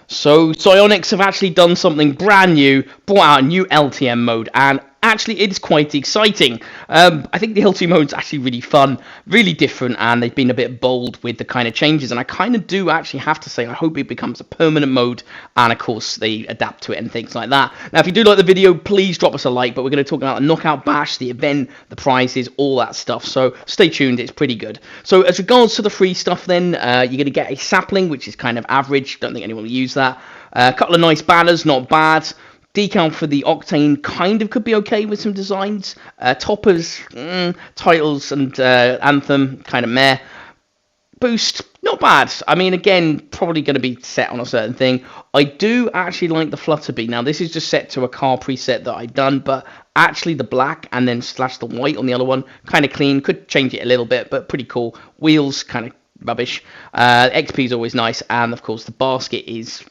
So Psyonix have actually done something brand new, brought out a new LTM mode, and actually it is quite exciting. I think the LTM mode is actually really fun, really different, and they've been a bit bold with the kind of changes, and I kind of do actually have to say I hope it becomes a permanent mode, and of course they adapt to it and things like that. Now if you do like the video, please drop us a like, but we're going to talk about the knockout bash, the event, the prizes, all that stuff, so stay tuned, it's pretty good. So as regards to the free stuff then, you're going to get a sapling, which is kind of average, don't think anyone will use that. A couple of nice banners, not bad. Decal for the Octane kind of could be okay with some designs. Toppers, titles and Anthem, kind of meh. Boost, not bad. I mean, again, probably going to be set on a certain thing. I do actually like the Flutterby. Now, this is just set to a car preset that I've done, but actually the black and then slash the white on the other one, kind of clean. Could change it a little bit, but pretty cool. Wheels, kind of rubbish. XP is always nice, and of course the basket is,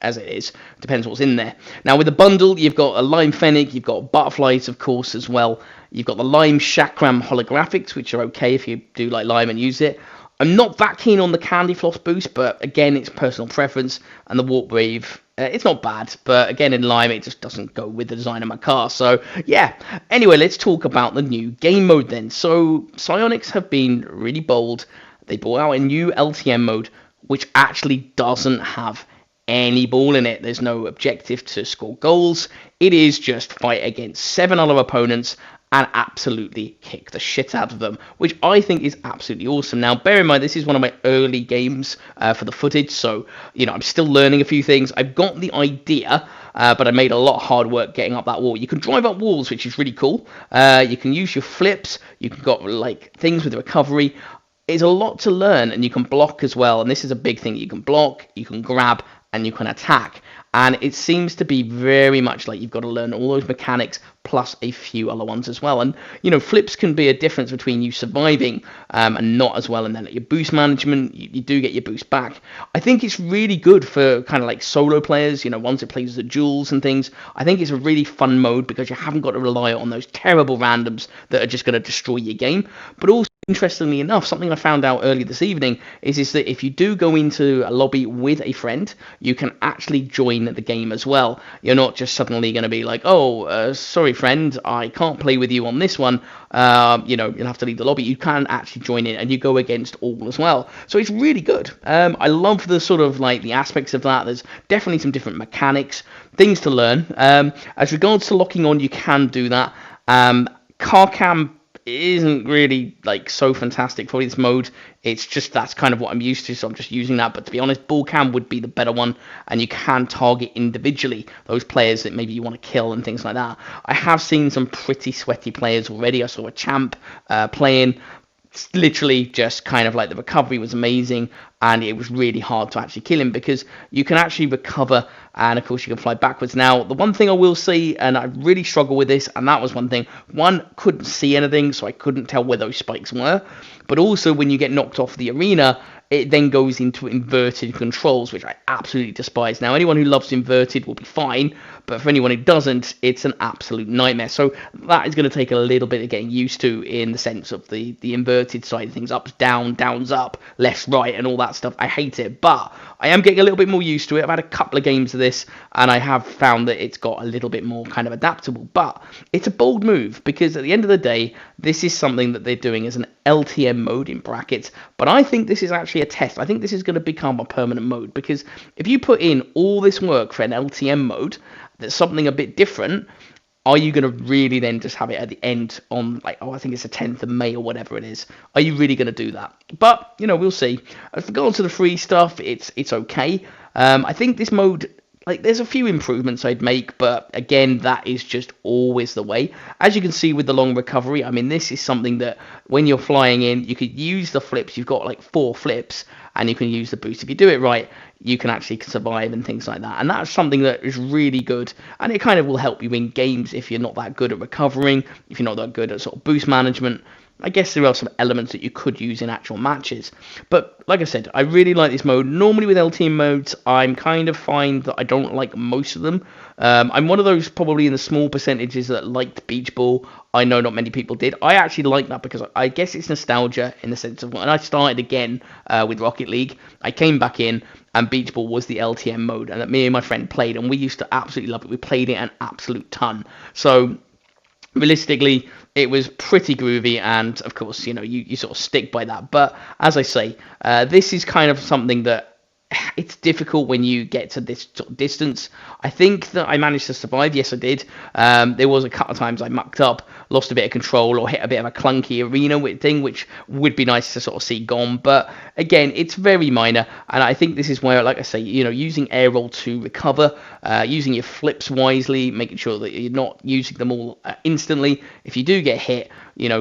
as it is. Depends what's in there. Now with the bundle, you've got a Lime Fennec, you've got butterflies, of course, as well. You've got the Lime Chakram holographics, which are okay if you do like Lime and use it. I'm not that keen on the Candy Floss boost, but again, it's personal preference. And the Warp Wave, it's not bad, but again, in Lime, it just doesn't go with the design of my car. So, yeah. Anyway, let's talk about the new game mode then. So, Psyonix have been really bold. They brought out a new LTM mode, which actually doesn't have any ball in it. There's no objective to score goals. It is just fight against 7 other opponents and absolutely kick the shit out of them, which I think is absolutely awesome. Now, bear in mind, this is one of my early games for the footage, so, I'm still learning a few things. I've got the idea, but I made a lot of hard work getting up that wall. You can drive up walls, which is really cool. You can use your flips. You can got, things with recovery. It's a lot to learn, and you can block as well, and this is a big thing. You can block, you can grab, and you can attack. And it seems to be very much like you've got to learn all those mechanics plus a few other ones as well. And, flips can be a difference between you surviving and not as well. And then your boost management, you do get your boost back. I think it's really good for kind of like solo players, once it plays the duels and things. I think it's a really fun mode because you haven't got to rely on those terrible randoms that are just going to destroy your game. But also, interestingly enough, something I found out earlier this evening is that if you do go into a lobby with a friend, you can actually join the game as well. You're not just suddenly going to be like, sorry friend, I can't play with you on this one. You'll have to leave the lobby. You can actually join in and you go against all as well. So it's really good. I love the sort of the aspects of that. There's definitely some different mechanics, things to learn. As regards to locking on, you can do that. Car cam isn't really so fantastic for this mode. It's just that's kind of what I'm used to, so I'm just using that. But to be honest, ball cam would be the better one, and you can target individually those players that maybe you want to kill and things like that. I have seen some pretty sweaty players already. I saw a champ playing. It's literally just kind of the recovery was amazing, and it was really hard to actually kill him because you can actually recover, and of course you can fly backwards. Now, the one thing I will say, and I really struggle with this, and that was one thing, couldn't see anything, so I couldn't tell where those spikes were, but also when you get knocked off the arena, it then goes into inverted controls, which I absolutely despise. Now, anyone who loves inverted will be fine, but for anyone who doesn't, it's an absolute nightmare. So that is going to take a little bit of getting used to in the sense of the inverted side of things, ups, down, downs, up, left, right, and all that stuff. I hate it, but I am getting a little bit more used to it. I've had a couple of games of this, and I have found that it's got a little bit more kind of adaptable, but it's a bold move because at the end of the day, this is something that they're doing as an LTM mode in brackets, but I think this is actually a test. I think this is going to become a permanent mode because if you put in all this work for an LTM mode that's something a bit different, are you going to really then just have it at the end on I think it's the 10th of May or whatever it is? Are you really going to do that? But we'll see. As regards to the free stuff, it's okay. I think this mode, there's a few improvements I'd make, but again, that is just always the way. As you can see with the long recovery, I mean, this is something that when you're flying in, you could use the flips. You've got 4 flips, and you can use the boost. If you do it right, you can actually survive and things like that. And that's something that is really good, and it kind of will help you in games if you're not that good at recovering, if you're not that good at sort of boost management. I guess there are some elements that you could use in actual matches. But like I said, I really like this mode. Normally with LT modes, I'm kind of find that I don't like most of them. I'm one of those probably in the small percentages that liked Beach Ball. I know not many people did. I actually like that because I guess it's nostalgia in the sense of when I started again with Rocket League, I came back in and beach ball was the LTM mode, and that me and my friend played, and we used to absolutely love it. We played it an absolute ton. So realistically, it was pretty groovy, and of course, you sort of stick by that. But as I say, this is kind of something that it's difficult when you get to this sort of distance. I think that I managed to survive. Yes, I did. There was a couple of times I mucked up, lost a bit of control, or hit a bit of a clunky arena thing, which would be nice to sort of see gone. But again, it's very minor, and I think this is where, like I say, using air roll to recover, using your flips wisely, making sure that you're not using them all instantly. If you do get hit,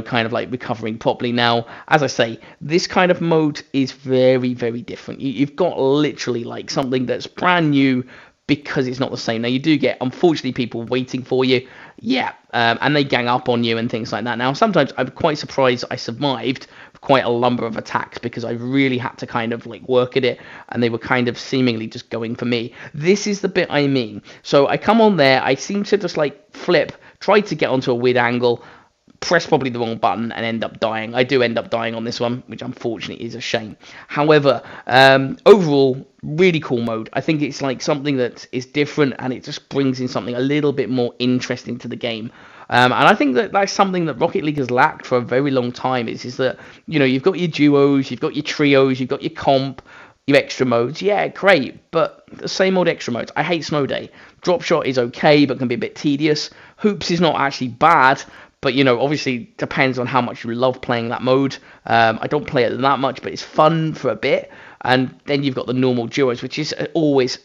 kind of like recovering properly. Now, as I say, this kind of mode is very, very different. You've got literally like something that's brand new because it's not the same. Now, you do get, unfortunately, people waiting for you. Yeah, and they gang up on you and things like that. Now, sometimes I'm quite surprised I survived quite a number of attacks because I really had to kind of like work at it, and they were kind of seemingly just going for me. This is the bit I mean. So I come on there, I seem to just like flip, try to get onto a weird angle, press probably the wrong button, and end up dying. I do end up dying on this one, which unfortunately is a shame. However, overall, really cool mode. I think it's like something that is different, and it just brings in something a little bit more interesting to the game. And I think that that's something that Rocket League has lacked for a very long time, is that, you've got your duos, you've got your trios, you've got your comp, your extra modes. Yeah, great, but the same old extra modes. I hate Snow Day. Drop Shot is okay, but can be a bit tedious. Hoops is not actually bad, but, obviously depends on how much you love playing that mode. I don't play it that much, but it's fun for a bit. And then you've got the normal duos, which is always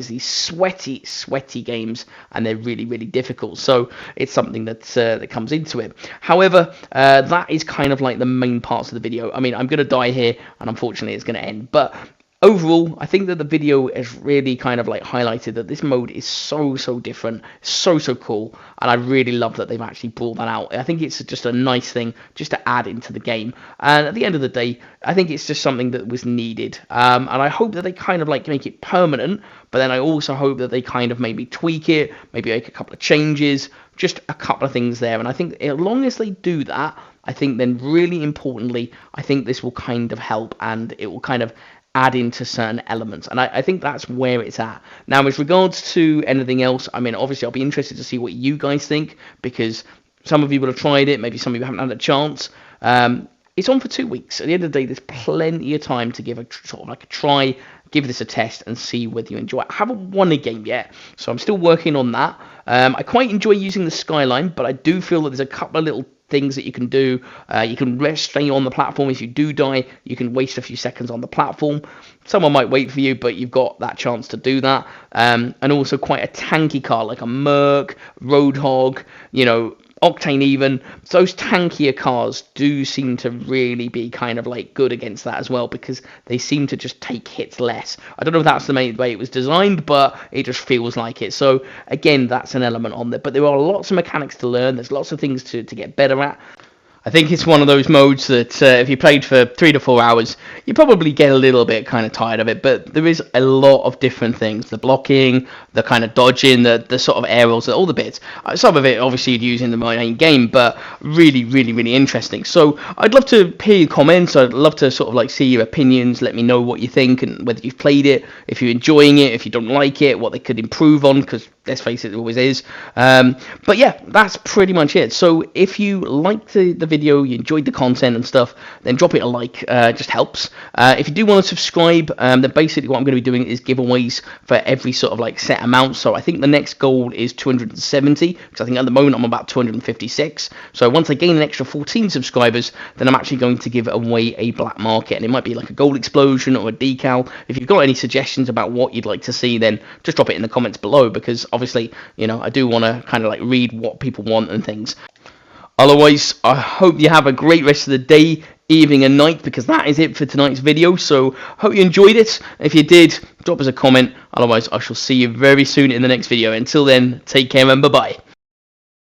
these sweaty games, and they're really, really difficult. So it's something that comes into it. However, that is kind of like the main parts of the video. I mean, I'm going to die here, and unfortunately it's going to end. But overall, I think that the video has really kind of like highlighted that this mode is so different, so cool, and I really love that they've actually brought that out. I think it's just a nice thing just to add into the game, and at the end of the day, I think it's just something that was needed, and I hope that they kind of like make it permanent, but then I also hope that they kind of maybe tweak it, maybe make a couple of changes, just a couple of things there, and I think as long as they do that, I think then really importantly, I think this will kind of help, and it will kind of add into certain elements, and I think that's where it's at. Now, with regards to anything else, I mean, obviously I'll be interested to see what you guys think, because some of you will have tried it, maybe some of you haven't had a chance. It's on for 2 weeks. At the end of the day, there's plenty of time to give a sort of like a try, give this a test, and see whether you enjoy it. I haven't won a game yet, so I'm still working on that. I quite enjoy using the skyline, but I do feel that there's a couple of little things that you can do. You can stay on the platform. If you do die, you can waste a few seconds on the platform. Someone might wait for you, but you've got that chance to do that. And also quite a tanky car like a Merc, Roadhog, Octane even. Those tankier cars do seem to really be kind of like good against that as well, because they seem to just take hits less. I don't know if that's the main way it was designed, but it just feels like it. So again, that's an element on there, but there are lots of mechanics to learn. There's lots of things to get better at. I think it's one of those modes that if you played for 3 to 4 hours, you probably get a little bit kind of tired of it, but there is a lot of different things. The blocking, the kind of dodging, the sort of aerials, all the bits. Some of it, obviously, you'd use in the main game, but really, really, really interesting. So I'd love to hear your comments. I'd love to sort of like see your opinions. Let me know what you think and whether you've played it, if you're enjoying it, if you don't like it, what they could improve on, because let's face it, it always is. But yeah, that's pretty much it. So if you liked the video, you enjoyed the content and stuff, then drop it a like. Just helps. If you do want to subscribe, then basically what I'm going to be doing is giveaways for every sort of like set amount. So I think the next goal is 270, because I think at the moment I'm about 256. So once I gain an extra 14 subscribers, then I'm actually going to give away a black market, and it might be like a gold explosion or a decal. If you've got any suggestions about what you'd like to see, then just drop it in the comments below, because obviously, I do want to kind of like read what people want and things. Otherwise, I hope you have a great rest of the day, evening and night, because that is it for tonight's video. So hope you enjoyed it. If you did, drop us a comment. Otherwise, I shall see you very soon in the next video. Until then, take care and bye-bye.